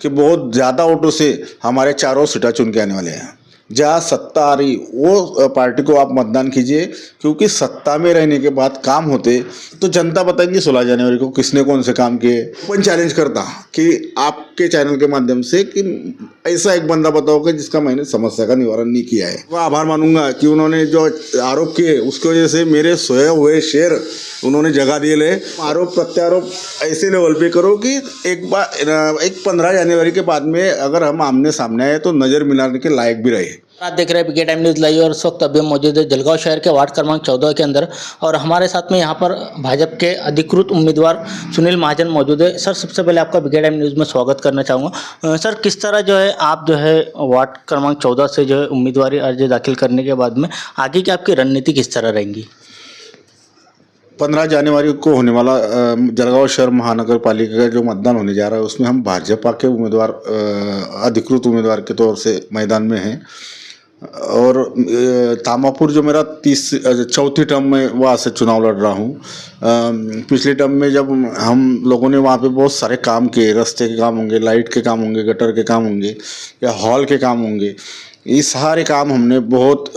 कि बहुत ज़्यादा वोटों से हमारे चारों सीटें चुन के आने वाले हैं। जहाँ सत्ता आ रही वो पार्टी को आप मतदान कीजिए, क्योंकि सत्ता में रहने के बाद काम होते तो जनता बताएंगी 16 जनवरी को किसने कौन से काम किए। ओपन चैलेंज करता कि आपके चैनल के माध्यम से कि ऐसा एक बंदा बताओ कि जिसका मैंने समस्या का निवारण नहीं किया है। मैं आभार मानूंगा कि उन्होंने जो आरोप किए उसकी वजह से मेरे सोए हुए शेर उन्होंने जगह दिए ले। आरोप प्रत्यारोप ऐसे लेवल पे करो कि एक 15 जनवरी के बाद में अगर हम आमने सामने आए तो नज़र मिलाने के लायक भी रहे। आप देख रहे हैं बीके टाइम न्यूज़ लाइव और इस वक्त अभी हम मौजूद है जलगांव शहर के वार्ड क्रमांक 14 के अंदर और हमारे साथ में यहाँ पर भाजपा के अधिकृत उम्मीदवार सुनील महाजन मौजूद है। सर, सबसे पहले आपका बीके टाइम न्यूज़ में स्वागत करना चाहूँगा। सर, किस तरह जो है आप जो है वार्ड क्रमांक 14 से जो है उम्मीदवारी अर्जी दाखिल करने के बाद में आगे की आपकी रणनीति किस तरह रहेंगी? 15 जनवरी को होने वाला जलगांव शहर महानगर पालिका का जो मतदान होने जा रहा है उसमें हम भाजपा के उम्मीदवार अधिकृत उम्मीदवार के तौर से मैदान में हैं। और तामापुर जो मेरा चौथी टर्म में वहाँ से चुनाव लड़ रहा हूँ। पिछले टर्म में जब हम लोगों ने वहाँ पे बहुत सारे काम किए, रास्ते के काम होंगे, लाइट के काम होंगे, गटर के काम होंगे या हॉल के काम होंगे, ये सारे काम हमने बहुत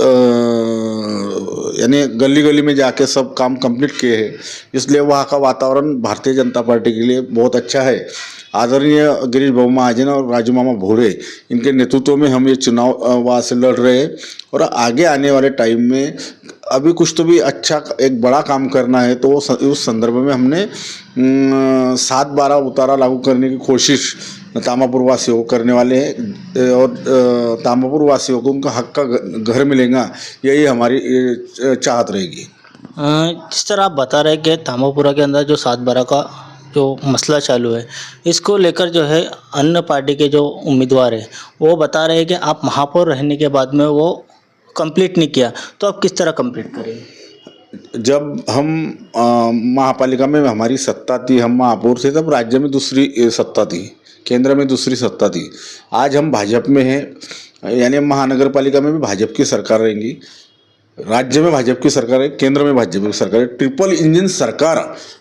यानी गली गली में जाके सब काम कंप्लीट किए हैं। इसलिए वहाँ का वातावरण भारतीय जनता पार्टी के लिए बहुत अच्छा है। आदरणीय गिरीश बाबू महाजन और राजू मामा भोरे इनके नेतृत्व में हम ये चुनाव वहाँ से लड़ रहे हैं। और आगे आने वाले टाइम में अभी कुछ तो भी अच्छा एक बड़ा काम करना है तो उस संदर्भ में हमने 7/12 उतारा लागू करने की कोशिश तामापुर वासियों को करने वाले हैं और तामापुर वासियों को उनका हक का घर मिलेगा, यही हमारी चाहत रहेगी। जिस तरह आप बता रहे हैं कि तामापुरा के अंदर जो 7/12 का जो मसला चालू है, इसको लेकर जो है अन्य पार्टी के जो उम्मीदवार हैं वो बता रहे हैं कि आप महापौर रहने के बाद में वो कंप्लीट नहीं किया, तो आप किस तरह कंप्लीट करेंगे? जब हम महापालिका में हमारी सत्ता थी, हम महापौर थे, तब राज्य में दूसरी सत्ता थी, केंद्र में दूसरी सत्ता थी। आज हम भाजपा में हैं, यानी महानगर पालिका में भी भाजपा की सरकार रहेंगी, राज्य में भाजपा की सरकार है, केंद्र में भाजपा की सरकार है। ट्रिपल इंजन सरकार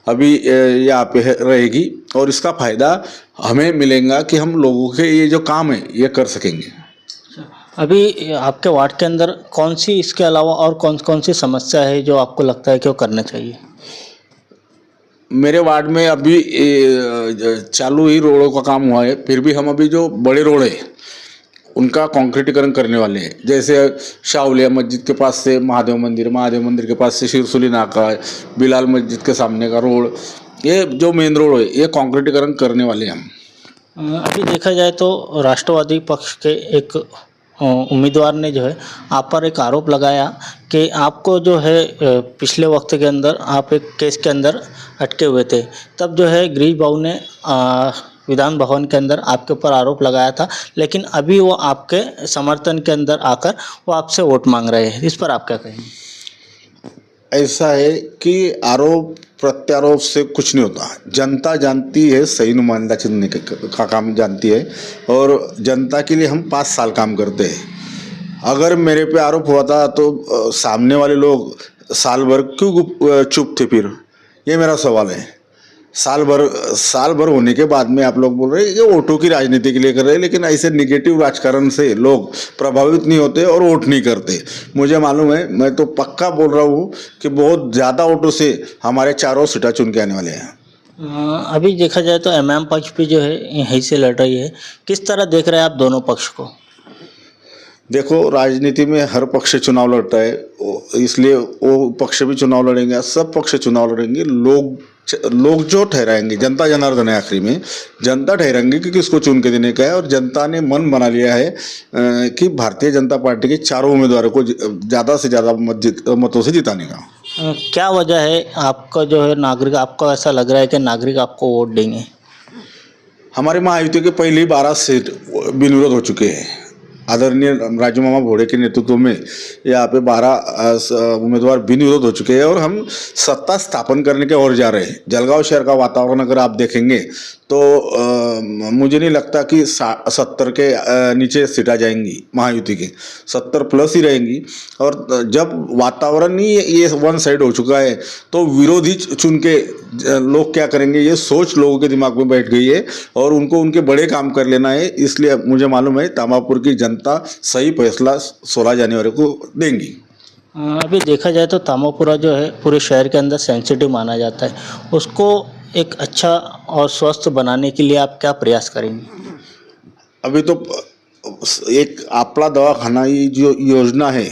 अभी यहाँ पे रहेगी और इसका फ़ायदा हमें मिलेगा कि हम लोगों के ये जो काम है ये कर सकेंगे। अभी आपके वार्ड के अंदर कौन सी, इसके अलावा और कौन कौन सी समस्या है जो आपको लगता है कि वो करना चाहिए? मेरे वार्ड में अभी चालू ही रोडों का काम हुआ है, फिर भी हम अभी जो बड़े रोड है उनका कंक्रीटीकरण करने वाले हैं। जैसे शाहौलिया मस्जिद के पास से महादेव मंदिर के पास से शिरसुली नाका, बिलाल मस्जिद के सामने का रोड, ये जो मेन रोड है ये कंक्रीटीकरण करने वाले हैं हम। अभी देखा जाए तो राष्ट्रवादी पक्ष के एक उम्मीदवार ने जो है आप पर एक आरोप लगाया कि आपको जो है पिछले वक्त के अंदर आप एक केस के अंदर अटके हुए थे, तब जो है गिरीश बाबू ने विधान भवन के अंदर आपके ऊपर आरोप लगाया था, लेकिन अभी वो आपके समर्थन के अंदर आकर वो आपसे वोट मांग रहे हैं, इस पर आप क्या कहेंगे? ऐसा है कि आरोप प्रत्यारोप से कुछ नहीं होता। जनता जानती है, सही नुमाइंदा चुनने का काम जानती है और जनता के लिए हम 5 साल काम करते हैं। अगर मेरे पे आरोप हुआ था तो सामने वाले लोग साल भर क्यों चुप थे? फिर ये मेरा सवाल है। साल भर होने के बाद में आप लोग बोल रहे हैं कि वोटों की राजनीति के लिए कर रहे हैं, लेकिन ऐसे निगेटिव राजकारण से लोग प्रभावित नहीं होते और वोट नहीं करते। मुझे मालूम है, मैं तो पक्का बोल रहा हूँ कि बहुत ज़्यादा वोटों से हमारे चारों सीटें चुन के आने वाले हैं। अभी देखा जाए तो एमएम पक्ष भी जो है यहीं से लड़ रही है, किस तरह देख रहे हैं आप दोनों पक्ष को? देखो, राजनीति में हर पक्ष चुनाव लड़ता है, इसलिए वो पक्ष भी चुनाव लड़ेंगे, सब पक्ष चुनाव लड़ेंगे। लोग जो ठहराएंगे, जनता जनार्दन है, आखिरी में जनता ठहराएंगे कि किसको चुन के देने का है। और जनता ने मन बना लिया है कि भारतीय जनता पार्टी के चारों उम्मीदवारों को ज़्यादा से ज़्यादा मतों से जिताने का। क्या वजह है आपका जो है नागरिक, आपको ऐसा लग रहा है कि नागरिक आपको वोट देंगे? हमारे महायुति के पहले ही 12 सीट बिनविरोध हो चुके हैं। आदरणीय राजू मामा भोरे के नेतृत्व में यहाँ पे 12 उम्मीदवार बिनविरोध हो चुके हैं और हम सत्ता स्थापन करने के ओर जा रहे हैं। जलगांव शहर का वातावरण अगर आप देखेंगे तो मुझे नहीं लगता कि 70 के नीचे सीटा जाएंगी महायुति की, 70 प्लस ही रहेंगी। और जब वातावरण ही ये वन साइड हो चुका है तो विरोधी चुन के लोग क्या करेंगे, ये सोच लोगों के दिमाग में बैठ गई है और उनको उनके बड़े काम कर लेना है। इसलिए मुझे मालूम है तामापुर की जनता सही फैसला 16 जनवरी को देंगी। अभी देखा जाए तो तामापुरा जो है पूरे शहर के अंदर सेंसिटिव माना जाता है, उसको एक अच्छा और स्वस्थ बनाने के लिए आप क्या प्रयास करेंगे? अभी तो एक आपला दवाखाना, ये जो योजना है,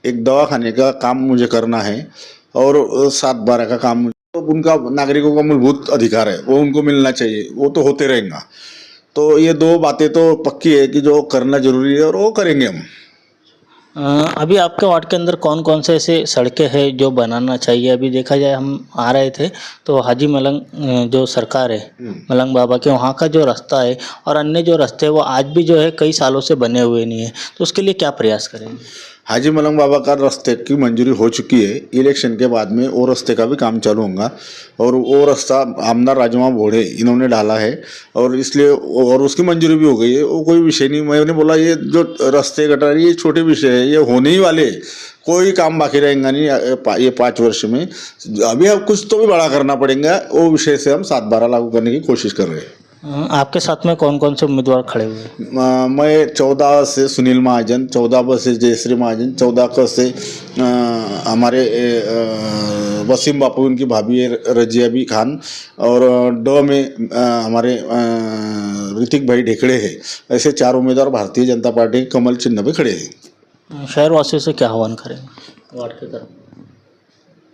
एक दवाखाने का काम मुझे करना है और 7/12 का काम, तो उनका नागरिकों का मूलभूत अधिकार है, वो उनको मिलना चाहिए, वो तो होते रहेगा। तो ये 2 बातें तो पक्की है कि जो करना जरूरी है और वो करेंगे हम। अभी आपके वार्ड के अंदर कौन कौन से ऐसे सड़कें हैं जो बनाना चाहिए? अभी देखा जाए हम आ रहे थे तो हाजी मलंग जो सरकार है मलंग बाबा के, वहाँ का जो रास्ता है और अन्य जो रास्ते हैं वो आज भी जो है कई सालों से बने हुए नहीं है, तो उसके लिए क्या प्रयास करेंगे? हाजी मलंग बाबा का रास्ते की मंजूरी हो चुकी है, इलेक्शन के बाद में वो रास्ते का भी काम चालू होगा और वो रास्ता आमदार राजमा भोड़े इन्होंने डाला है और इसलिए और उसकी मंजूरी भी हो गई है, वो कोई विषय नहीं। मैंने बोला ये जो रास्ते गटारी ये छोटे विषय है, ये होने ही वाले, कोई काम बाकी रहेगा नहीं ये 5 वर्ष में। अभी अब कुछ तो भी बड़ा करना पड़ेगा, वो विषय से हम 7/12 लागू करने की कोशिश कर रहे हैं। आपके साथ में कौन कौन से उम्मीदवार खड़े हुए हैं? मैं 14 से सुनील महाजन, 14 से जयश्री महाजन, 14 से हमारे वसीम बापू, उनकी भाभी रजिया बी खान, और ड में हमारे ऋतिक भाई ढेकड़े हैं। ऐसे 4 उम्मीदवार भारतीय जनता पार्टी के कमल चिन्ह पे खड़े हैं। शहरवासियों से क्या आह्वान करेंगे वार्ड के तरफ?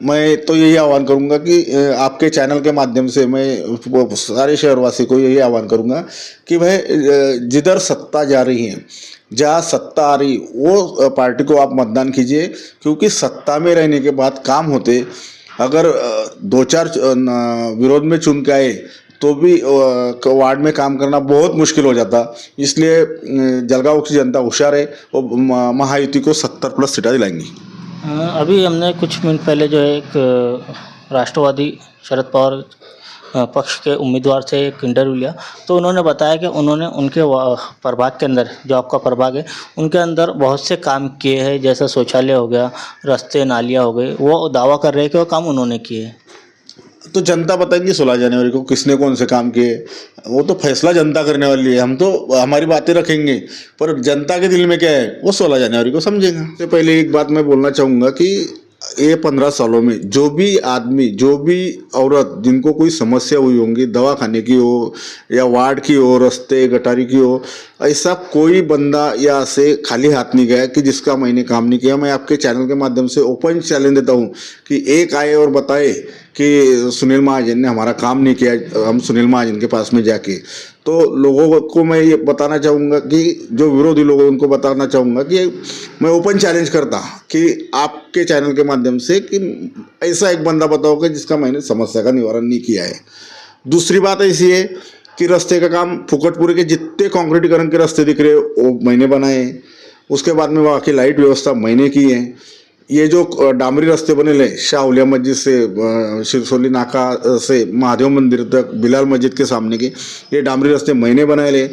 मैं तो यही आह्वान करूंगा कि आपके चैनल के माध्यम से मैं सारे शहरवासी को यही आह्वान करूंगा कि भाई जिधर सत्ता जा रही है, जहाँ सत्ता आ रही, वो पार्टी को आप मतदान कीजिए, क्योंकि सत्ता में रहने के बाद काम होते, अगर 2-4 विरोध में चुन के आए तो भी वार्ड में काम करना बहुत मुश्किल हो जाता। इसलिए जलगांव की जनता होशियार है और महायुति को 70 प्लस सीटें दिलाएंगी। अभी हमने कुछ मिनट पहले जो है एक राष्ट्रवादी शरद पवार पक्ष के उम्मीदवार से एक इंटरव्यू लिया, तो उन्होंने बताया कि उन्होंने उनके प्रभाग के अंदर, जो आपका प्रभाग है, उनके अंदर बहुत से काम किए हैं, जैसा शौचालय हो गया, रास्ते नालियाँ हो गए, वो दावा कर रहे हैं कि वो काम उन्होंने किए। तो जनता बताएंगी 16 जनवरी को किसने कौन से काम किए, वो तो फैसला जनता करने वाली है। हम तो हमारी बातें रखेंगे, पर जनता के दिल में क्या है वो 16 जनवरी को समझेगा। तो पहले एक बात मैं बोलना चाहूँगा कि ये 15 सालों में जो भी आदमी, जो भी औरत जिनको कोई समस्या हुई होंगी, दवाखाने की हो या वार्ड की हो, रास्ते गटारी की हो, ऐसा कोई बंदा या से खाली हाथ नहीं गया कि जिसका मैंने काम नहीं किया। मैं आपके चैनल के माध्यम से ओपन चैलेंज देता हूँ कि एक आए और बताए कि सुनील महाजन ने हमारा काम नहीं किया, हम सुनील महाजन के पास में जाके। तो लोगों को मैं ये बताना चाहूँगा कि जो विरोधी लोग हैं उनको बताना चाहूँगा कि मैं ओपन चैलेंज करता कि आपके चैनल के माध्यम से कि ऐसा एक बंदा बताओ कि जिसका मैंने समस्या का निवारण नहीं किया है। दूसरी बात ऐसी है कि रास्ते का काम फुकटपुरे के जितने कंक्रीटीकरण के रास्ते दिख रहे वो मैंने बनाए, उसके बाद में वहाँ की लाइट व्यवस्था मैंने की है। ये जो डामरी रास्ते बने ले शाह उलिया मस्जिद से शिरसोली नाका से महादेव मंदिर तक बिलाल मस्जिद के सामने के, ये डामरी रास्ते मैंने बनाए ले।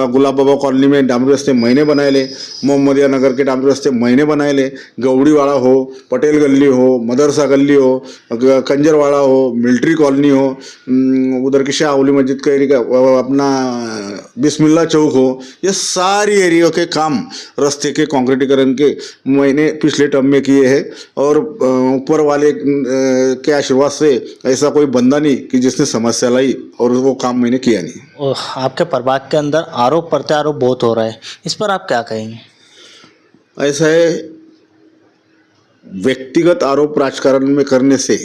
गुलाब बाबा कॉलोनी में डामरी रास्ते मैंने बनाए ले। मोहम्मदिया नगर के डामरी रास्ते मैंने बनाए ले। गौड़ीवाड़ा हो, पटेल गली हो, मदरसा गली हो, कंजरवाड़ा हो, मिलिट्री कॉलोनी हो, उधर की शाह उली मस्जिद का एरिया, अपना बिस्मिल्ला चौक हो, ये सारी एरिया के काम रास्ते के कंक्रीटीकरण के मैंने पिछले टर्म में किए हैं। और ऊपर वाले के आशीर्वाद से ऐसा कोई बंदा नहीं कि जिसने समस्या लाई और वो काम मैंने किया नहीं। आपके प्रभाग के अंदर आरोप प्रत्यारोप बहुत हो रहा है, इस पर आप क्या कहेंगे? ऐसा है, व्यक्तिगत आरोप राजकारण में करने से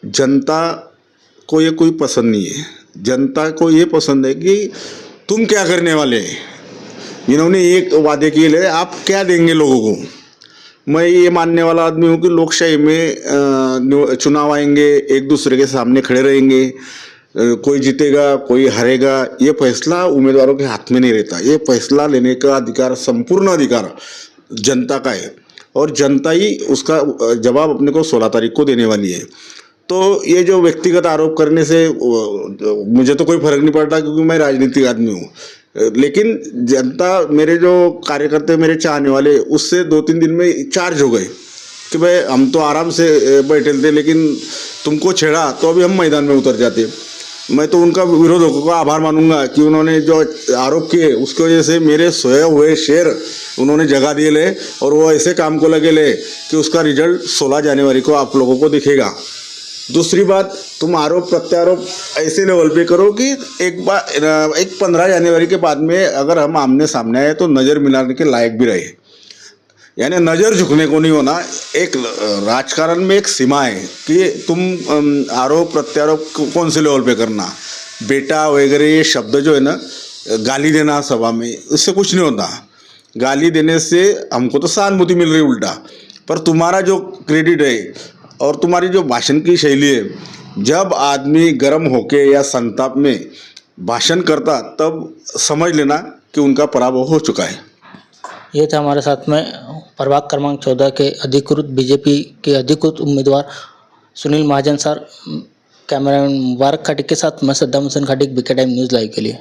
जनता को ये कोई पसंद नहीं है। जनता को ये पसंद है कि तुम क्या करने वाले हैं। इन्होंने एक वादे किए ले, आप क्या देंगे लोगों को। मैं ये मानने वाला आदमी हूँ कि लोकशाही में चुनाव आएंगे, एक दूसरे के सामने खड़े रहेंगे, कोई जीतेगा कोई हारेगा, ये फैसला उम्मीदवारों के हाथ में नहीं रहता। ये फैसला लेने का अधिकार, संपूर्ण अधिकार जनता का है और जनता ही उसका जवाब अपने को 16 तारीख को देने वाली है। तो ये जो व्यक्तिगत आरोप करने से मुझे तो कोई फर्क नहीं पड़ता क्योंकि मैं राजनीतिक आदमी हूँ, लेकिन जनता, मेरे जो कार्यकर्ता, मेरे चाहने वाले, उससे 2-3 दिन में चार्ज हो गए कि भाई हम तो आराम से बैठे थे लेकिन तुमको छेड़ा तो अभी हम मैदान में उतर जाते। मैं तो उनका विरोधकों का आभार मानूंगा कि उन्होंने जो आरोप किए उसकी वजह से मेरे सोए हुए शेर उन्होंने जगा दिए ले, और वो ऐसे काम को लगे ले कि उसका रिजल्ट 16 जनवरी को आप लोगों को दिखेगा। दूसरी बात, तुम आरोप प्रत्यारोप ऐसे लेवल पे करो कि एक 15 जनवरी के बाद में अगर हम आमने सामने आए तो नज़र मिलाने के लायक भी रहे, यानी नज़र झुकने को नहीं होना। एक राजकारण में एक सीमा है कि तुम आरोप प्रत्यारोप कौन से लेवल पे करना, बेटा वगैरह ये शब्द जो है ना, गाली देना सभा में, इससे कुछ नहीं होता। गाली देने से हमको तो सहानुभूति मिल रही उल्टा, पर तुम्हारा जो क्रेडिट है और तुम्हारी जो भाषण की शैली है, जब आदमी गर्म होके या संताप में भाषण करता तब समझ लेना कि उनका पराभव हो चुका है। ये थे हमारे साथ में प्रभाग क्रमांक 14 के अधिकृत बीजेपी के अधिकृत उम्मीदवार सुनील महाजन सर। कैमरामैन मुबारक खटीक के साथ मैं Saddam Hussain Khatik, BK time news live के लिए।